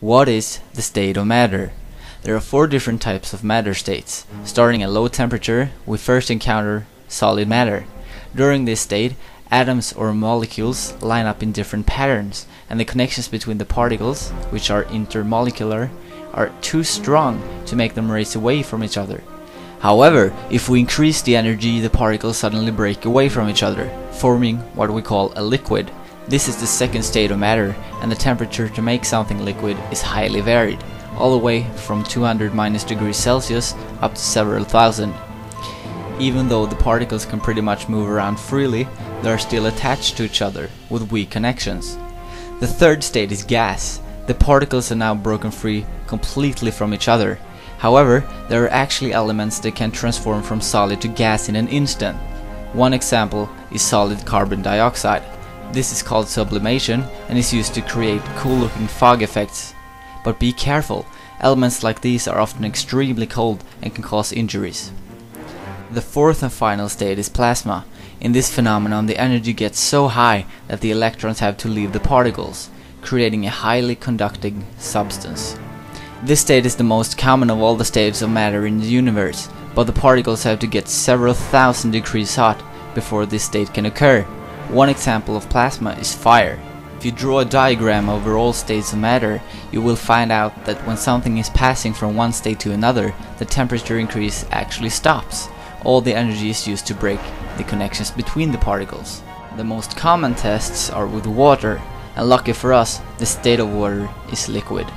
What is the state of matter? There are four different types of matter states. Starting at low temperature, we first encounter solid matter. During this state, atoms or molecules line up in different patterns, and the connections between the particles, which are intermolecular, are too strong to make them race away from each other. However, if we increase the energy, the particles suddenly break away from each other, forming what we call a liquid. This is the second state of matter, and the temperature to make something liquid is highly varied, all the way from 200 degrees Celsius up to several thousand. Even though the particles can pretty much move around freely, they are still attached to each other with weak connections. The third state is gas. The particles are now broken free completely from each other. However, there are actually elements that can transform from solid to gas in an instant. One example is solid carbon dioxide. This is called sublimation and is used to create cool-looking fog effects. But be careful, elements like these are often extremely cold and can cause injuries. The fourth and final state is plasma. In this phenomenon, the energy gets so high that the electrons have to leave the particles, creating a highly conducting substance. This state is the most common of all the states of matter in the universe, but the particles have to get several thousand degrees hot before this state can occur. One example of plasma is fire. If you draw a diagram over all states of matter, you will find out that when something is passing from one state to another, the temperature increase actually stops. All the energy is used to break the connections between the particles. The most common tests are with water, and lucky for us, the state of water is liquid.